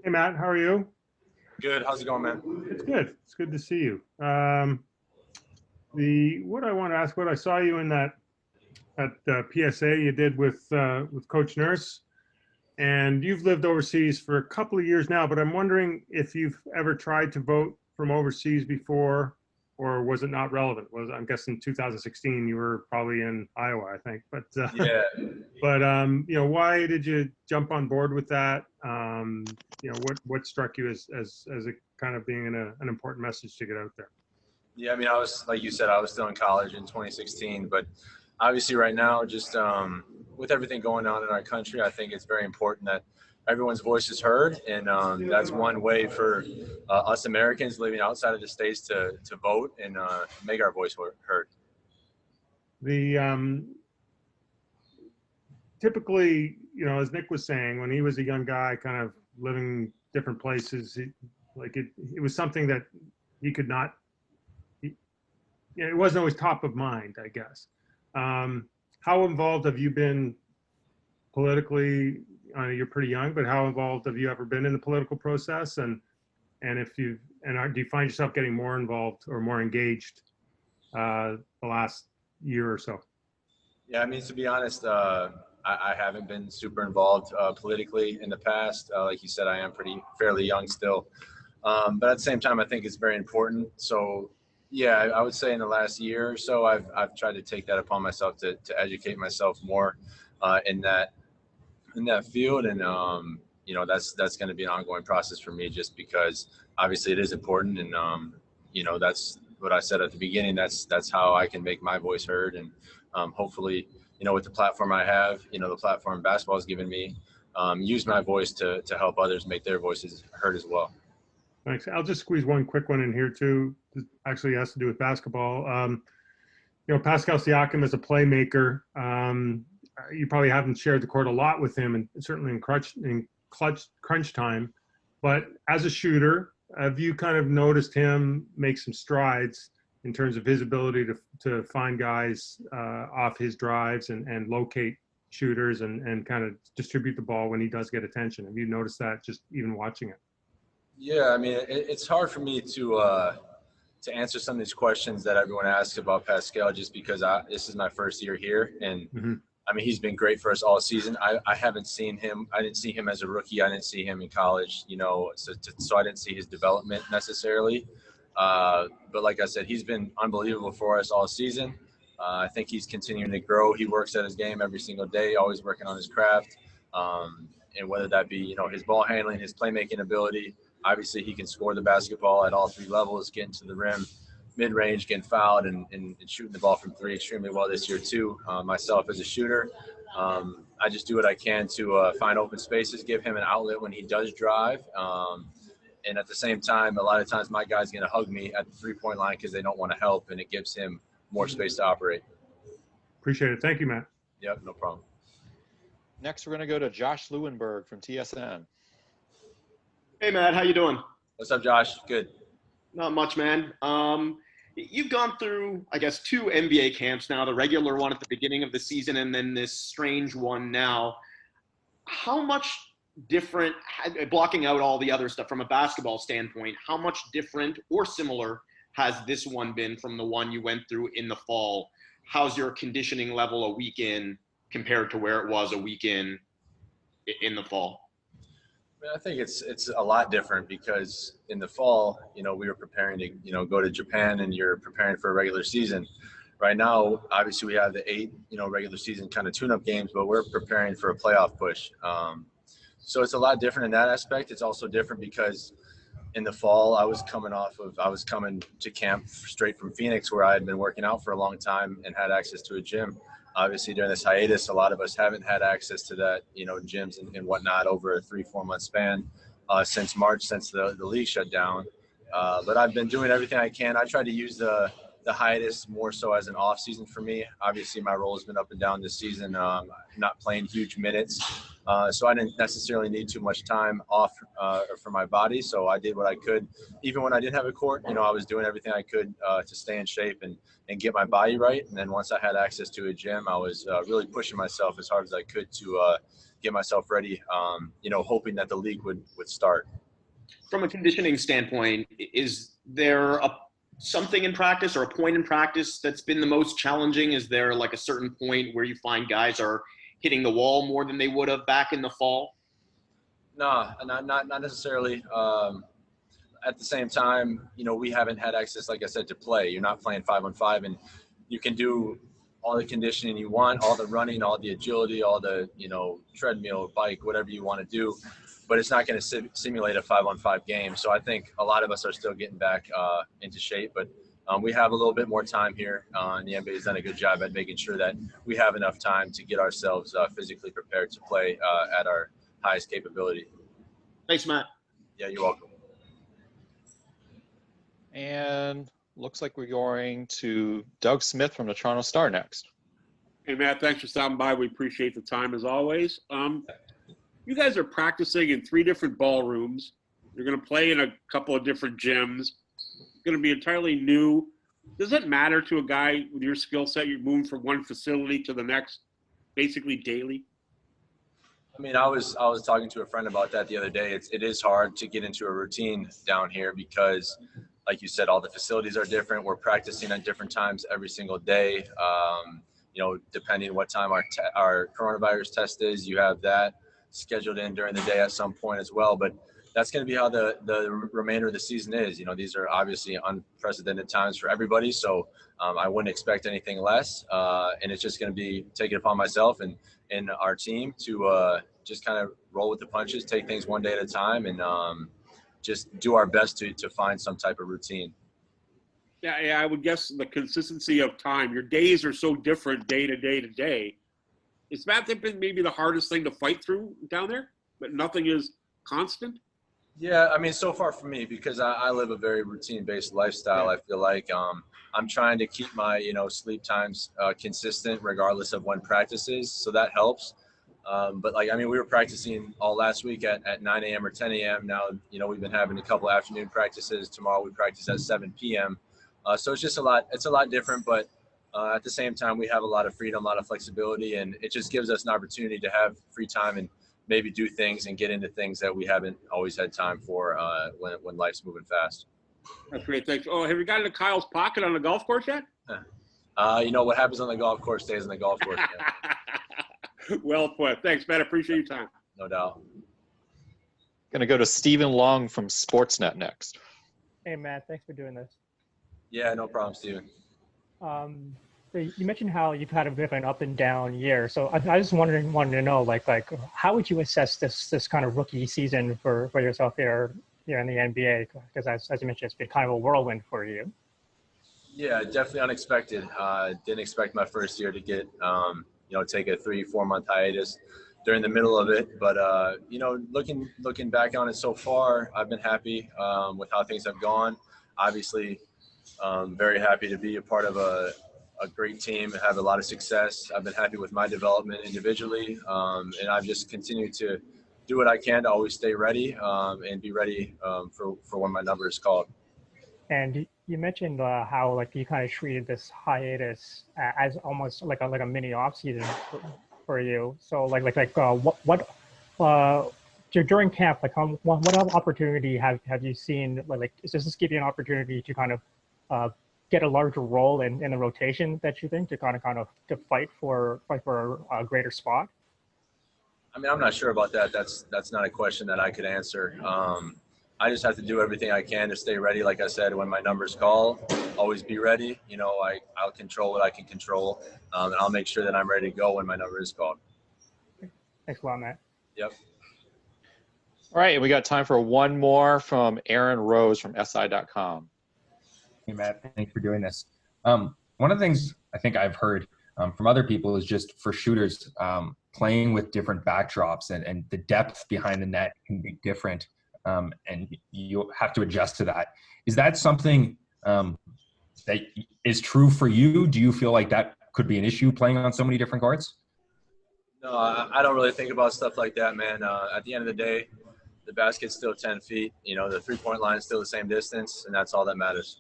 Hey Matt, how are you? Good. How's it going, man? It's good. It's good to see you. The what I want to ask, what I saw you in that PSA you did with Coach Nurse, and you've lived overseas for a couple of years now. But I'm wondering if you've ever tried to vote from overseas before, or was it not relevant? I'm guessing 2016 you were probably in Iowa, I think. Yeah. Why did you jump on board with that? What struck you as a kind of being an important message to get out there? Yeah. I mean, I was, like you said, I was still in college in 2016, but obviously right now, just with everything going on in our country, I think it's very important that everyone's voice is heard. And that's one way for us Americans living outside of the States to vote and make our voice heard. The Typically, as Nick was saying, when he was a young guy, kind of living different places, it was something that he could not. It wasn't always top of mind, I guess. How involved have you been politically? You're pretty young, but how involved have you ever been in the political process? Do you find yourself getting more involved or more engaged the last year or so? Yeah. I mean, to be honest, I haven't been super involved politically in the past. Like you said, I am fairly young still. But at the same time, I think it's very important. So, yeah, I would say in the last year or so, I've tried to take that upon myself to educate myself more in that field, and that's going to be an ongoing process for me, just because obviously it is important, and that's what I said at the beginning. That's how I can make my voice heard, and hopefully, with the platform I have, the platform basketball has given me, use my voice to help others make their voices heard as well. Thanks. I'll just squeeze one quick one in here too. This actually has to do with basketball. Pascal Siakam is a playmaker. You probably haven't shared the court a lot with him, and certainly in crunch time. But as a shooter, have you kind of noticed him make some strides in terms of his ability to find guys off his drives and locate shooters and kind of distribute the ball when he does get attention? Have you noticed that just even watching it? Yeah, I mean, it's hard for me to answer some of these questions that everyone asks about Pascal, just because this is my first year here, and Mm-hmm. I mean, he's been great for us all season. I haven't seen him. I didn't see him as a rookie. I didn't see him in college, so I didn't see his development necessarily. But like I said, he's been unbelievable for us all season. I think he's continuing to grow. He works at his game every single day, always working on his craft. And whether that be, his ball handling, his playmaking ability, obviously he can score the basketball at all three levels, getting to the rim, mid-range, getting fouled, and shooting the ball from three extremely well this year too. Myself as a shooter, I just do what I can to find open spaces, give him an outlet when he does drive. And at the same time, a lot of times my guy's going to hug me at the three-point line because they don't want to help, and it gives him more space to operate. Appreciate it. Thank you, Matt. Yep, no problem. Next, we're going to go to Josh Lewenberg from TSN. Hey, Matt, how you doing? What's up, Josh? Good. Not much, man. You've gone through, I guess, two NBA camps now, the regular one at the beginning of the season and then this strange one now. How much different, blocking out all the other stuff from a basketball standpoint, how much different or similar has this one been from the one you went through in the fall? How's your conditioning level a week in compared to where it was a week in the fall? I think it's a lot different because in the fall, we were preparing to, go to Japan, and you're preparing for a regular season. Right now, obviously, we have the 8, regular season kind of tune-up games, but we're preparing for a playoff push. So it's a lot different in that aspect. It's also different because in the fall, I was coming to camp straight from Phoenix, where I had been working out for a long time and had access to a gym. Obviously, during this hiatus, a lot of us haven't had access to that, gyms and whatnot over a 3-4 month span since March, since the league shut down. But I've been doing everything I can. I try to use the hiatus more so as an off season for me. Obviously, my role has been up and down this season, not playing huge minutes. So I didn't necessarily need too much time off for my body. So I did what I could. Even when I didn't have a court, I was doing everything I could to stay in shape and get my body right. And then once I had access to a gym, I was really pushing myself as hard as I could to get myself ready, hoping that the league would start. From a conditioning standpoint, is there something in practice or a point in practice that's been the most challenging? Is there like a certain point where you find guys are hitting the wall more than they would have back in the fall? No, not necessarily. At the same time, we haven't had access, like I said, to play. You're not playing 5-on-5, and you can do all the conditioning you want, all the running, all the agility, all the, treadmill, bike, whatever you want to do, but it's not going to simulate a 5-on-5 game. So I think a lot of us are still getting back into shape, but we have a little bit more time here, and the NBA has done a good job at making sure that we have enough time to get ourselves physically prepared to play at our highest capability. Thanks, Matt. Yeah, you're welcome. And looks like we're going to Doug Smith from the Toronto Star next. Hey, Matt, thanks for stopping by. We appreciate the time as always. You guys are practicing in 3 different ballrooms. You're going to play in a couple of different gyms. It's going to be entirely new. Does it matter to a guy with your skill set? You're moving from one facility to the next basically daily? I mean, I was talking to a friend about that the other day. It is hard to get into a routine down here because, like you said, all the facilities are different. We're practicing at different times every single day. Depending what time our coronavirus test is, you have that scheduled in during the day at some point as well. But that's going to be how the remainder of the season is. These are obviously unprecedented times for everybody. So I wouldn't expect anything less. And it's just going to be take it upon myself and our team to just kind of roll with the punches, take things one day at a time, and just do our best to find some type of routine. Yeah, I would guess the consistency of time. Your days are so different day to day to day. Is that been maybe the hardest thing to fight through down there? But nothing is constant? Yeah, I mean, so far for me, because I live a very routine-based lifestyle, I feel like I'm trying to keep my, sleep times consistent regardless of when practice is, so that helps. But we were practicing all last week at 9 a.m. or 10 a.m. Now, we've been having a couple afternoon practices. Tomorrow we practice at 7 p.m. So it's just it's a lot different, but at the same time, we have a lot of freedom, a lot of flexibility, and it just gives us an opportunity to have free time and maybe do things and get into things that we haven't always had time for when life's moving fast. That's great. Thanks. Oh, have you gotten to Kyle's pocket on the golf course yet? What happens on the golf course stays on the golf course. Yeah. Well put. Thanks, Matt. Appreciate your time. No doubt. Going to go to Stephen Long from Sportsnet next. Hey, Matt. Thanks for doing this. Yeah, no problem, Steven. So you mentioned how you've had a bit of an up and down year. So I just wanted to know, like how would you assess this kind of rookie season for yourself here in the NBA? Because as you mentioned, it's been kind of a whirlwind for you. Yeah, definitely unexpected. Didn't expect my first year to get, take a 3-4 month hiatus during the middle of it. But, looking back on it so far, I've been happy with how things have gone. Obviously, very happy to be a part of a great team and have a lot of success. I've been happy with my development individually, and I've just continued to do what I can to always stay ready and be ready for when my number is called. And you mentioned how you kind of treated this hiatus as almost like a mini off season for you. So what during camp, what opportunity have you seen? Does this give you an opportunity to kind of get a larger role in the rotation that you think to kind of to fight for a greater spot? I mean, I'm not sure about that. That's not a question that I could answer. I just have to do everything I can to stay ready. Like I said, when my numbers call, always be ready. I'll control what I can control, and I'll make sure that I'm ready to go when my number is called. Thanks a lot, Matt. Yep. All right, and we got time for one more from Aaron Rose from SI.com. Hey, Matt, thanks for doing this. One of the things I think I've heard from other people is just for shooters, playing with different backdrops and the depth behind the net can be different, and you have to adjust to that. Is that something that is true for you? Do you feel like that could be an issue playing on so many different guards? No, I don't really think about stuff like that, man. At the end of the day, the basket's still 10 feet. The 3-point line is still the same distance, and that's all that matters.